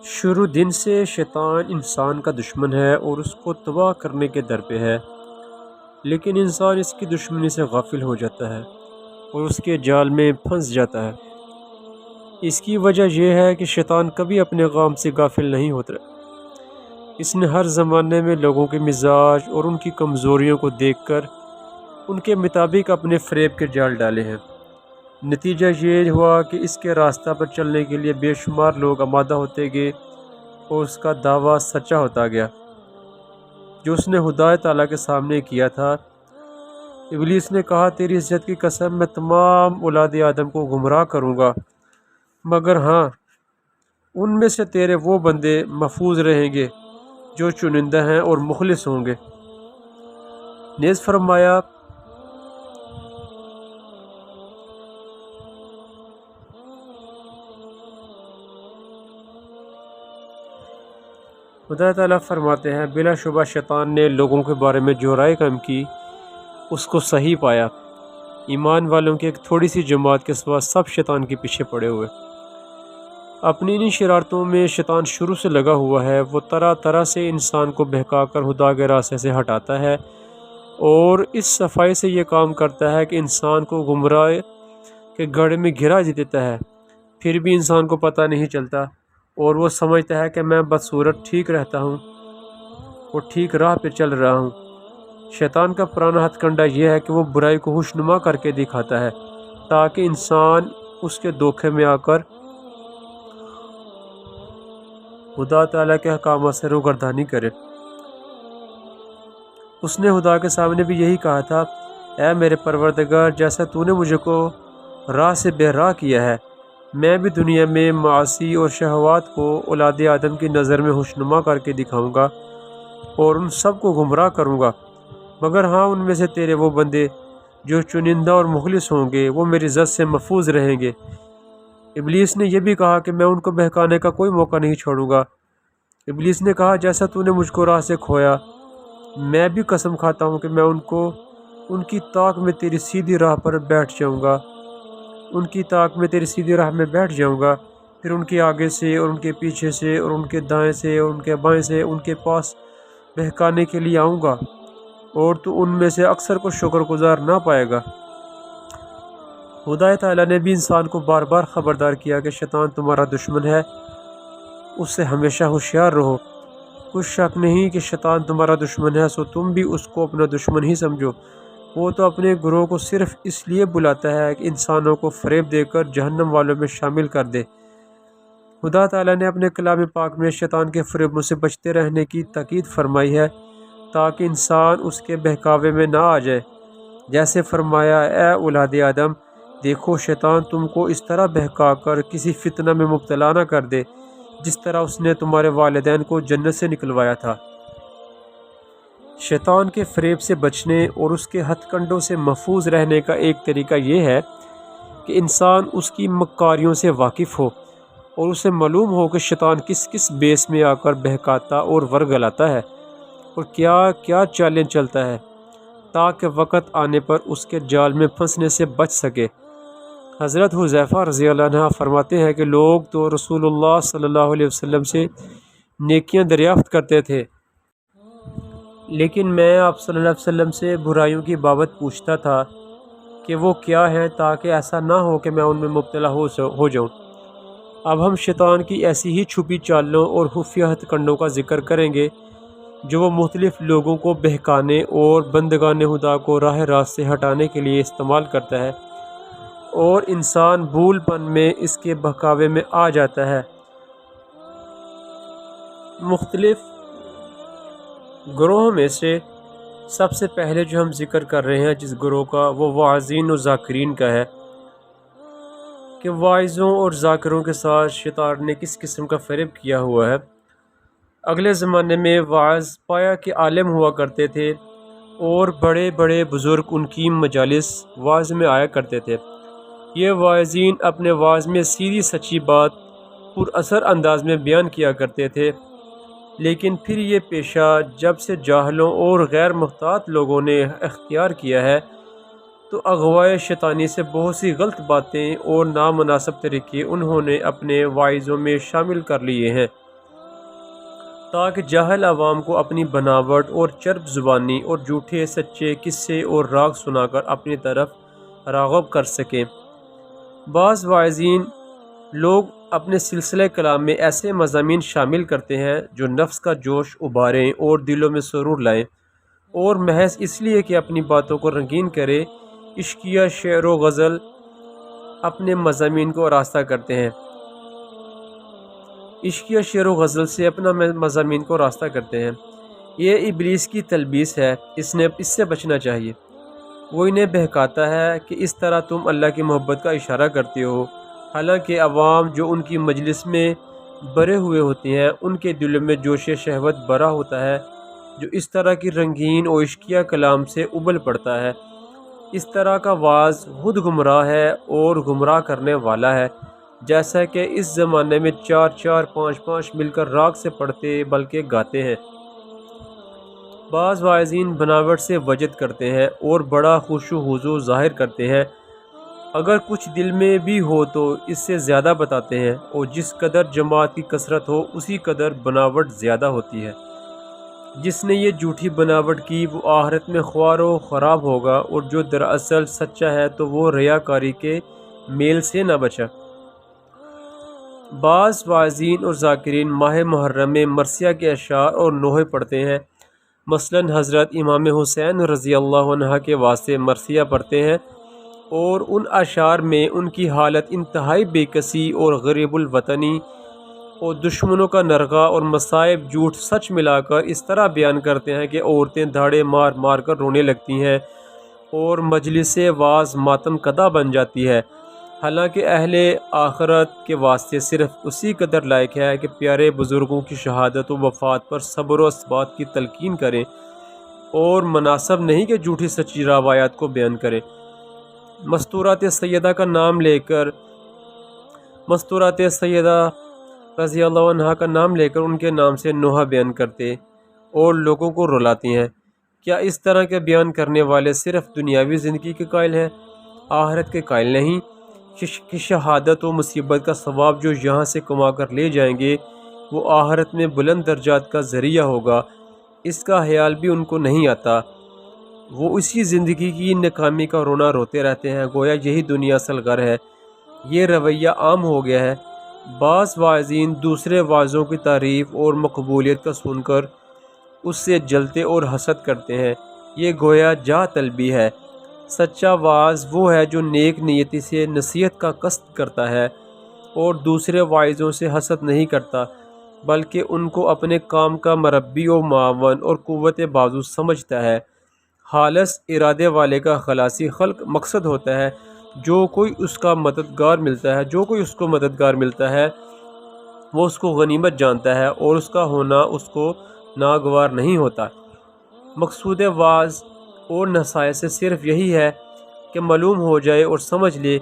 شروع دن سے شیطان انسان کا دشمن ہے اور اس کو تباہ کرنے کے در پہ ہے، لیکن انسان اس کی دشمنی سے غافل ہو جاتا ہے اور اس کے جال میں پھنس جاتا ہے۔ اس کی وجہ یہ ہے کہ شیطان کبھی اپنے کام سے غافل نہیں ہوتا۔ اس نے ہر زمانے میں لوگوں کے مزاج اور ان کی کمزوریوں کو دیکھ کر ان کے مطابق اپنے فریب کے جال ڈالے ہیں۔ نتیجہ یہ ہوا کہ اس کے راستہ پر چلنے کے لیے بے شمار لوگ آمادہ ہوتے گئے اور اس کا دعویٰ سچا ہوتا گیا جو اس نے خدا تعالیٰ کے سامنے کیا تھا۔ ابلیس نے کہا، تیری عزت کی قسم میں تمام اولاد آدم کو گمراہ کروں گا، مگر ہاں ان میں سے تیرے وہ بندے محفوظ رہیں گے جو چنندہ ہیں اور مخلص ہوں گے۔ نیز فرمایا، خدا تعالیٰ فرماتے ہیں، بلا شبہ شیطان نے لوگوں کے بارے میں جو رائے قائم کی اس کو صحیح پایا۔ ایمان والوں کی ایک تھوڑی سی جماعت کے سوا سب شیطان کے پیچھے پڑے ہوئے۔ اپنی انہی شرارتوں میں شیطان شروع سے لگا ہوا ہے۔ وہ طرح طرح سے انسان کو بہکا کر خدا کے راستے سے ہٹاتا ہے اور اس صفائی سے یہ کام کرتا ہے کہ انسان کو گمراہ کے گڑھے میں گرا دیتا ہے۔ پھر بھی انسان کو پتہ نہیں چلتا اور وہ سمجھتا ہے کہ میں بدصورت ٹھیک رہتا ہوں اور ٹھیک راہ پہ چل رہا ہوں۔ شیطان کا پرانا ہتھ کنڈا یہ ہے کہ وہ برائی کو خوشنما کر کے دکھاتا ہے تاکہ انسان اس کے دھوکے میں آ کر خدا تعالیٰ کے احکامات سے روگردانی کرے۔ اس نے خدا کے سامنے بھی یہی کہا تھا، اے میرے پروردگار، جیسا تو نے مجھے کو راہ سے بے راہ کیا ہے، میں بھی دنیا میں معاصی اور شہوات کو اولاد آدم کی نظر میں خوشنما کر کے دکھاؤں گا اور ان سب کو گمراہ کروں گا، مگر ہاں ان میں سے تیرے وہ بندے جو چنندہ اور مخلص ہوں گے وہ میری عزت سے محفوظ رہیں گے۔ ابلیس نے یہ بھی کہا کہ میں ان کو بہکانے کا کوئی موقع نہیں چھوڑوں گا۔ ابلیس نے کہا، جیسا تو نے مجھ کو راہ سے کھویا، میں بھی قسم کھاتا ہوں کہ میں ان کی طاق میں تیری سیدھی راہ پر بیٹھ جاؤں گا، ان کی طاق میں تیری سیدھی راہ میں بیٹھ جاؤں گا، پھر ان کے آگے سے اور ان کے پیچھے سے اور ان کے دائیں سے اور ان کے بائیں سے ان کے پاس بہکانے کے لیے آؤں گا، اور تو ان میں سے اکثر کو شکر گزار نہ پائے گا۔ خدا تعالیٰ نے بھی انسان کو بار بار خبردار کیا کہ شیطان تمہارا دشمن ہے، اس سے ہمیشہ ہوشیار رہو۔ کچھ شک نہیں کہ شیطان تمہارا دشمن ہے، سو تم بھی اس کو اپنا دشمن ہی سمجھو۔ وہ تو اپنے گروہ کو صرف اس لیے بلاتا ہے کہ انسانوں کو فریب دے کر جہنم والوں میں شامل کر دے۔ خدا تعالیٰ نے اپنے کلام پاک میں شیطان کے فریبوں سے بچتے رہنے کی تاکید فرمائی ہے تاکہ انسان اس کے بہکاوے میں نہ آ جائے۔ جیسے فرمایا، اے اولاد آدم، دیکھو شیطان تم کو اس طرح بہکا کر کسی فتنہ میں مبتلا نہ کر دے جس طرح اس نے تمہارے والدین کو جنت سے نکلوایا تھا۔ شیطان کے فریب سے بچنے اور اس کے ہتھ کنڈوں سے محفوظ رہنے کا ایک طریقہ یہ ہے کہ انسان اس کی مکاریوں سے واقف ہو اور اسے معلوم ہو کہ شیطان کس کس بیس میں آ کر بہکاتا اور ورگلاتا ہے اور کیا کیا چالیں چلتا ہے، تاکہ وقت آنے پر اس کے جال میں پھنسنے سے بچ سکے۔ حضرت حذیفہ رضی اللہ عنہ فرماتے ہیں کہ لوگ تو رسول اللہ صلی اللہ علیہ وسلم سے نیکیاں دریافت کرتے تھے، لیکن میں آپ صلی اللہ علیہ وسلم سے برائیوں کی بابت پوچھتا تھا کہ وہ کیا ہیں، تاکہ ایسا نہ ہو کہ میں ان میں مبتلا ہو جاؤں۔ اب ہم شیطان کی ایسی ہی چھپی چالوں اور خفیہ ہتھ کنڈوں کا ذکر کریں گے جو وہ مختلف لوگوں کو بہکانے اور بندگان خدا کو راہ راست سے ہٹانے کے لیے استعمال کرتا ہے، اور انسان بھول پن میں اس کے بہکاوے میں آ جاتا ہے۔ مختلف گروہوں میں سے سب سے پہلے جو ہم ذکر کر رہے ہیں جس گروہ کا، وہ واعظین و ذاکرین کا ہے کہ واعظوں اور ذاکروں کے ساتھ شیطان نے کس قسم کا فریب کیا ہوا ہے۔ اگلے زمانے میں واعظ پایا کہ عالم ہوا کرتے تھے اور بڑے بڑے بزرگ ان کی مجالس واعظ میں آیا کرتے تھے۔ یہ واعظین اپنے واعظ میں سیدھی سچی بات پر اثر انداز میں بیان کیا کرتے تھے، لیکن پھر یہ پیشہ جب سے جاہلوں اور غیر محتاط لوگوں نے اختیار کیا ہے تو اغوائے شیطانی سے بہت سی غلط باتیں اور نامناسب طریقے انہوں نے اپنے واعظوں میں شامل کر لیے ہیں۔ تاکہ جاہل عوام کو اپنی بناوٹ اور چرب زبانی اور جھوٹے سچے قصے اور راگ سنا کر اپنی طرف راغب کر سکیں۔ بعض واعظین لوگ اپنے سلسلہ کلام میں ایسے مضامین شامل کرتے ہیں جو نفس کا جوش ابھاریں اور دلوں میں سرور لائیں، اور محض اس لیے کہ اپنی باتوں کو رنگین کرے عشقیہ شعر و غزل اپنے مضامین کو آراستہ کرتے ہیں، عشقیہ شعر و غزل سے اپنا مضامین کو راستہ کرتے ہیں۔ یہ ابلیس کی تلبیس ہے، اس سے بچنا چاہیے۔ وہ انہیں بہکاتا ہے کہ اس طرح تم اللہ کی محبت کا اشارہ کرتے ہو، حالانکہ عوام جو ان کی مجلس میں بھرے ہوئے ہوتے ہیں ان کے دلوں میں جوش شہوت بھرا ہوتا ہے جو اس طرح کی رنگین اور عشقیہ کلام سے ابل پڑتا ہے۔ اس طرح کا واعظ خود گمراہ ہے اور گمراہ کرنے والا ہے، جیسا کہ اس زمانے میں 4 5 مل کر راگ سے پڑھتے بلکہ گاتے ہیں۔ بعض واعظین بناوٹ سے وجد کرتے ہیں اور بڑا خشوع و خضوع ظاہر کرتے ہیں، اگر کچھ دل میں بھی ہو تو اس سے زیادہ بتاتے ہیں، اور جس قدر جماعت کی کثرت ہو اسی قدر بناوٹ زیادہ ہوتی ہے۔ جس نے یہ جھوٹی بناوٹ کی وہ آخرت میں خوار و خراب ہوگا، اور جو دراصل سچا ہے تو وہ ریاکاری کے میل سے نہ بچا۔ بعض واعظین اور ذاکرین ماہ محرم میں مرثیہ کے اشعار اور نوحے پڑھتے ہیں، مثلا حضرت امام حسین رضی اللہ عنہ کے واسطے مرثیہ پڑھتے ہیں، اور ان اشعار میں ان کی حالت انتہائی بے کسی اور غریب الوطنی اور دشمنوں کا نرغہ اور مصائب جھوٹ سچ ملا کر اس طرح بیان کرتے ہیں کہ عورتیں دھاڑے مار مار کر رونے لگتی ہیں اور مجلس واعظ ماتم کدہ بن جاتی ہے، حالانکہ اہل آخرت کے واسطے صرف اسی قدر لائق ہے کہ پیارے بزرگوں کی شہادت و وفات پر صبر و ثبات کی تلقین کریں، اور مناسب نہیں کہ جھوٹی سچی روایات کو بیان کریں۔ مستورات سیدہ کا نام لے کر مستورات سیدہ رضی اللہ عنہ کا نام لے کر ان کے نام سے نوحہ بیان کرتے اور لوگوں کو رلاتی ہیں۔ کیا اس طرح کے بیان کرنے والے صرف دنیاوی زندگی کے قائل ہیں، آخرت کے قائل نہیں؟ کہ شہادت و مصیبت کا ثواب جو یہاں سے کما کر لے جائیں گے وہ آخرت میں بلند درجات کا ذریعہ ہوگا، اس کا خیال بھی ان کو نہیں آتا۔ وہ اسی زندگی کی ناکامی کا رونا روتے رہتے ہیں، گویا یہی دنیا اصل گھر ہے۔ یہ رویہ عام ہو گیا ہے۔ بعض واعظین دوسرے واعظوں کی تعریف اور مقبولیت کا سن کر اس سے جلتے اور حسد کرتے ہیں، یہ گویا جاہ طلبی ہے۔ سچا واعظ وہ ہے جو نیک نیتی سے نصیحت کا قصد کرتا ہے اور دوسرے واعظوں سے حسد نہیں کرتا، بلکہ ان کو اپنے کام کا مربی و معاون اور قوت بازو سمجھتا ہے۔ خالص ارادے والے کا خلاصی خلق مقصد ہوتا ہے۔ جو کوئی اس کو مددگار ملتا ہے وہ اس کو غنیمت جانتا ہے، اور اس کا ہونا اس کو ناگوار نہیں ہوتا۔ مقصود واعظ اور نصائح سے صرف یہی ہے کہ معلوم ہو جائے اور سمجھ لے،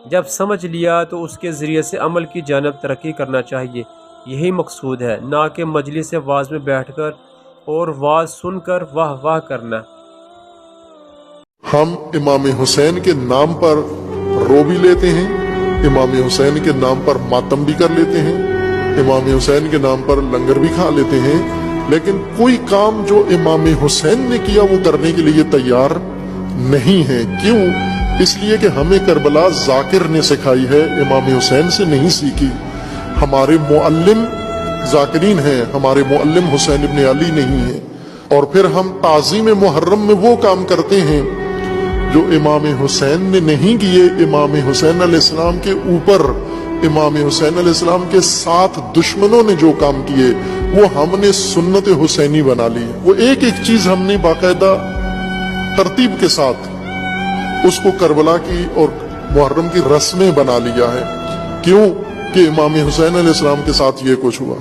جب سمجھ لیا تو اس کے ذریعے سے عمل کی جانب ترقی کرنا چاہیے، یہی مقصود ہے، نہ کہ مجلس واعظ میں بیٹھ کر اور واعظ سن کر واہ واہ کرنا۔ ہم امام حسین کے نام پر رو بھی لیتے ہیں، امام حسین کے نام پر ماتم بھی کر لیتے ہیں، امام حسین کے نام پر لنگر بھی کھا لیتے ہیں، لیکن کوئی کام جو امام حسین نے کیا وہ کرنے کے لیے تیار نہیں ہے۔ کیوں؟ اس لیے کہ ہمیں کربلا ذاکر نے سکھائی ہے، امام حسین سے نہیں سیکھی۔ ہمارے معلم ذاکرین ہیں، ہمارے معلم حسین ابن علی نہیں ہیں، اور پھر ہم تعظیم محرم میں وہ کام کرتے ہیں جو امام حسین نے نہیں کیے۔ امام حسین علیہ السلام کے اوپر، امام حسین علیہ السلام کے ساتھ دشمنوں نے جو کام کیے وہ ہم نے سنت حسینی بنا لی۔ وہ ایک ایک چیز ہم نے باقاعدہ ترتیب کے ساتھ اس کو کربلا کی اور محرم کی رسمیں بنا لیا ہے۔ کیوں؟ کہ امام حسین علیہ السلام کے ساتھ یہ کچھ ہوا۔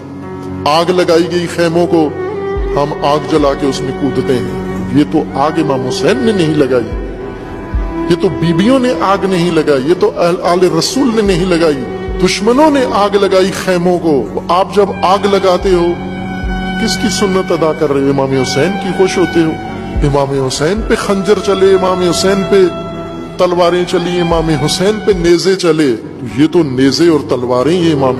آگ لگائی گئی خیموں کو، ہم آگ جلا کے اس میں کودتے ہیں۔ یہ تو آگ امام حسین نے نہیں لگائی، یہ تو بیبیوں نے آگ نہیں لگائی، یہ تو آل رسول نے نہیں لگائی، دشمنوں نے آگ لگائی خیموں کو۔ آپ جب آگ لگاتے ہو کس کی سنت ادا کر رہے ہو؟ امام حسین کی خوش ہوتے ہو؟ امام حسین پہ خنجر چلے، امام حسین پہ تلواریں چلی، امام حسین پہ نیزے چلے، یہ تو نیزے اور تلواریں یہ امام